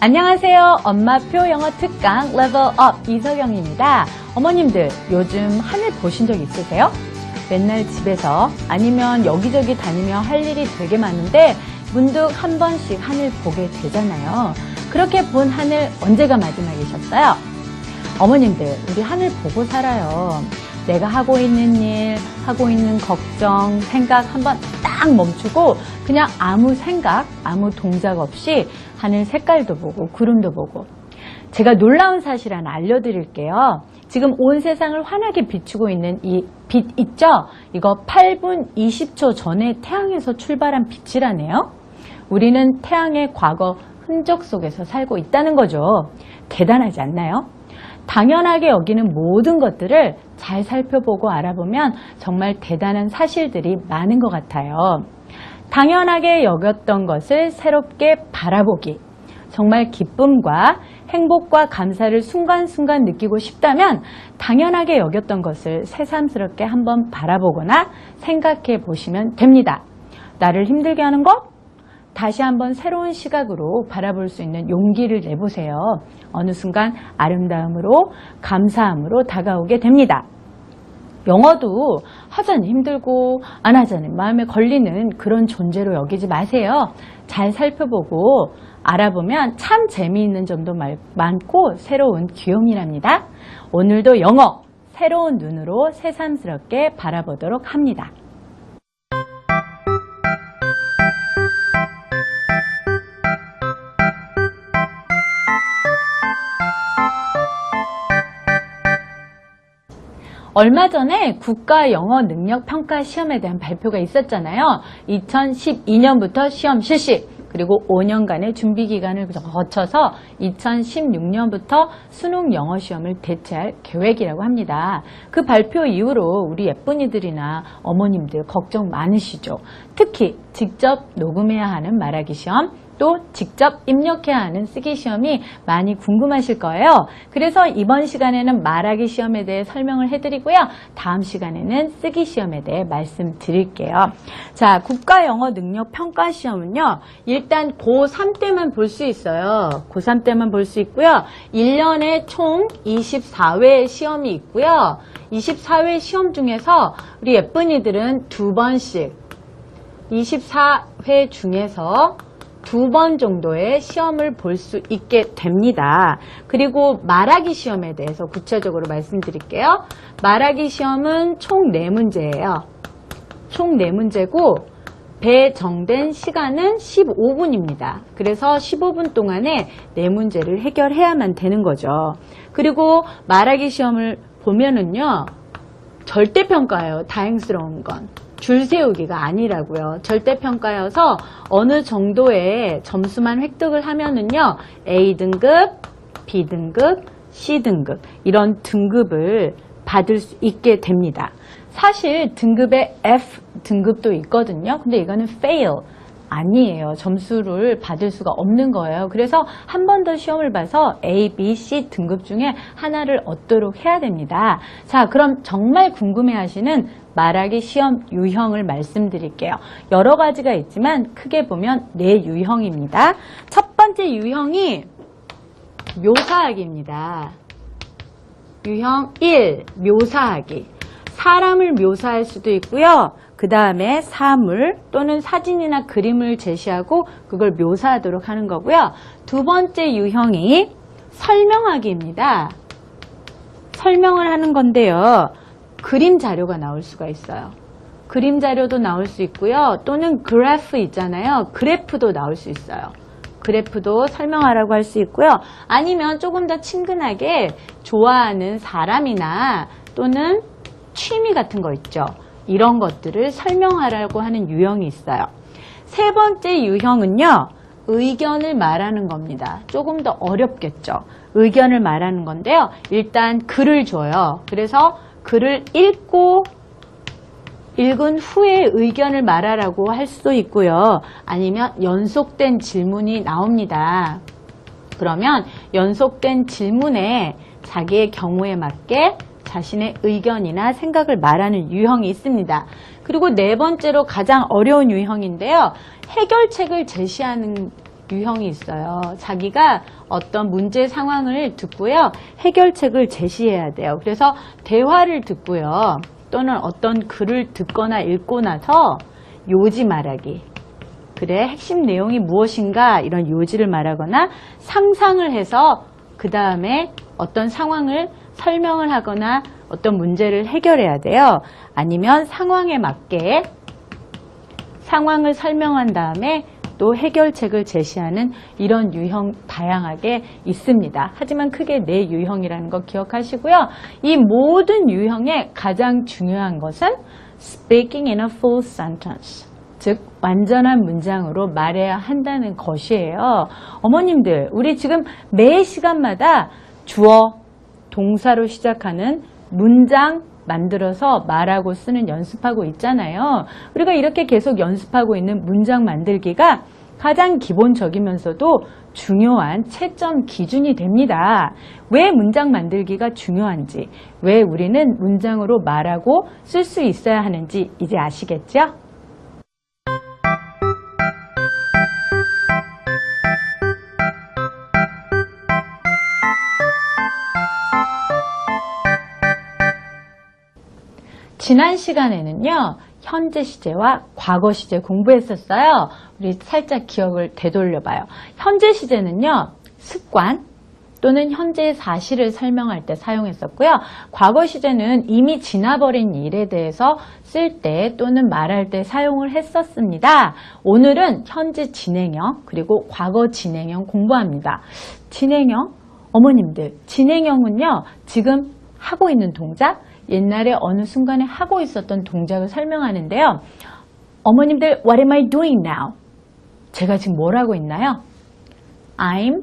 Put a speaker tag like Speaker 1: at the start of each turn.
Speaker 1: 안녕하세요. 엄마표 영어 특강 레벨업 이서경입니다. 어머님들 요즘 하늘 보신 적 있으세요? 맨날 집에서 아니면 여기저기 다니며 할 일이 되게 많은데 문득 한 번씩 하늘 보게 되잖아요. 그렇게 본 하늘 언제가 마지막이셨어요? 어머님들 우리 하늘 보고 살아요. 내가 하고 있는 일, 하고 있는 걱정, 생각 한번 딱 멈추고 그냥 아무 생각, 아무 동작 없이 하늘 색깔도 보고 구름도 보고. 제가 놀라운 사실 하나 알려드릴게요. 지금 온 세상을 환하게 비추고 있는 이 빛 있죠? 이거 8분 20초 전에 태양에서 출발한 빛이라네요. 우리는 태양의 과거 흔적 속에서 살고 있다는 거죠. 대단하지 않나요? 당연하게 여기는 모든 것들을 잘 살펴보고 알아보면 정말 대단한 사실들이 많은 것 같아요. 당연하게 여겼던 것을 새롭게 바라보기. 정말 기쁨과 행복과 감사를 순간순간 느끼고 싶다면 당연하게 여겼던 것을 새삼스럽게 한번 바라보거나 생각해 보시면 됩니다. 나를 힘들게 하는 것? 다시 한번 새로운 시각으로 바라볼 수 있는 용기를 내보세요. 어느 순간 아름다움으로 감사함으로 다가오게 됩니다. 영어도 하자니 힘들고 안 하자니 마음에 걸리는 그런 존재로 여기지 마세요. 잘 살펴보고 알아보면 참 재미있는 점도 많고 새로운 귀요미랍니다. 오늘도 영어 새로운 눈으로 새삼스럽게 바라보도록 합니다. 얼마 전에 국가 영어 능력 평가 시험에 대한 발표가 있었잖아요. 2012년부터 시험 실시, 그리고 5년간의 준비 기간을 거쳐서 2016년부터 수능 영어 시험을 개최할 계획이라고 합니다. 그 발표 이후로 우리 예쁜이들이나 어머님들 걱정 많으시죠. 특히 직접 녹음해야 하는 말하기 시험, 또 직접 입력해야 하는 쓰기 시험이 많이 궁금하실 거예요. 그래서 이번 시간에는 말하기 시험에 대해 설명을 해드리고요. 다음 시간에는 쓰기 시험에 대해 말씀드릴게요. 자, 국가 영어 능력 평가 시험은요. 일단 고3 때만 볼 수 있어요. 고3 때만 볼 수 있고요. 1년에 총 24회 시험이 있고요. 24회 시험 중에서 우리 예쁜이들은 2번씩 24회 중에서 2번 정도의 시험을 볼 수 있게 됩니다. 그리고 말하기 시험에 대해서 구체적으로 말씀드릴게요. 말하기 시험은 총 4문제예요. 총 4문제고 배정된 시간은 15분입니다. 그래서 15분 동안에 4문제를 해결해야만 되는 거죠. 그리고 말하기 시험을 보면은요. 절대평가예요. 다행스러운 건. 줄 세우기가 아니라고요. 절대평가여서 어느 정도의 점수만 획득을 하면은요. A등급, B등급, C등급 이런 등급을 받을 수 있게 됩니다. 사실 등급에 F등급도 있거든요. 근데 이거는 fail 아니에요. 점수를 받을 수가 없는 거예요. 그래서 한 번 더 시험을 봐서 A, B, C 등급 중에 하나를 얻도록 해야 됩니다. 자, 그럼 정말 궁금해하시는 말하기 시험 유형을 말씀드릴게요. 여러 가지가 있지만 크게 보면 4유형입니다. 첫 번째 유형이 묘사하기입니다. 유형 1, 묘사하기. 사람을 묘사할 수도 있고요. 그 다음에 사물 또는 사진이나 그림을 제시하고 그걸 묘사하도록 하는 거고요. 두 번째 유형이 설명하기입니다. 설명을 하는 건데요. 그림 자료가 나올 수가 있어요. 그림 자료도 나올 수 있고요. 또는 그래프 있잖아요. 그래프도 나올 수 있어요. 그래프도 설명하라고 할 수 있고요. 아니면 조금 더 친근하게 좋아하는 사람이나 또는 취미 같은 거 있죠. 이런 것들을 설명하라고 하는 유형이 있어요. 세 번째 유형은요. 의견을 말하는 겁니다. 조금 더 어렵겠죠. 의견을 말하는 건데요. 일단 글을 줘요. 그래서 글을 읽은 후에 의견을 말하라고 할 수도 있고요. 아니면 연속된 질문이 나옵니다. 그러면 연속된 질문에 자기의 경우에 맞게 자신의 의견이나 생각을 말하는 유형이 있습니다. 그리고 네 번째로 가장 어려운 유형인데요. 해결책을 제시하는 유형이 있어요. 자기가 어떤 문제 상황을 듣고요. 해결책을 제시해야 돼요. 그래서 대화를 듣고요. 또는 어떤 글을 듣거나 읽고 나서 요지 말하기. 글의 핵심 내용이 무엇인가 이런 요지를 말하거나 상상을 해서 그 다음에 어떤 상황을 설명을 하거나 어떤 문제를 해결해야 돼요. 아니면 상황에 맞게 상황을 설명한 다음에 또 해결책을 제시하는 이런 유형 다양하게 있습니다. 하지만 크게 4유형이라는 거 기억하시고요. 이 모든 유형의 가장 중요한 것은 speaking in a full sentence. 즉 완전한 문장으로 말해야 한다는 것이에요. 어머님들, 우리 지금 매 시간마다 주어, 동사로 시작하는 문장 만들어서 말하고 쓰는 연습하고 있잖아요. 우리가 이렇게 계속 연습하고 있는 문장 만들기가 가장 기본적이면서도 중요한 채점 기준이 됩니다. 왜 문장 만들기가 중요한지, 왜 우리는 문장으로 말하고 쓸 수 있어야 하는지 이제 아시겠죠? 지난 시간에는요, 현재 시제와 과거 시제 공부했었어요. 우리 살짝 기억을 되돌려봐요. 현재 시제는요, 습관 또는 현재의 사실을 설명할 때 사용했었고요. 과거 시제는 이미 지나버린 일에 대해서 쓸 때 또는 말할 때 사용을 했었습니다. 오늘은 현재 진행형 그리고 과거 진행형 공부합니다. 진행형, 어머님들, 진행형은요, 지금 하고 있는 동작, 옛날에 어느 순간에 하고 있었던 동작을 설명하는데요. 어머님들, what am I doing now? 제가 지금 뭘 하고 있나요? I'm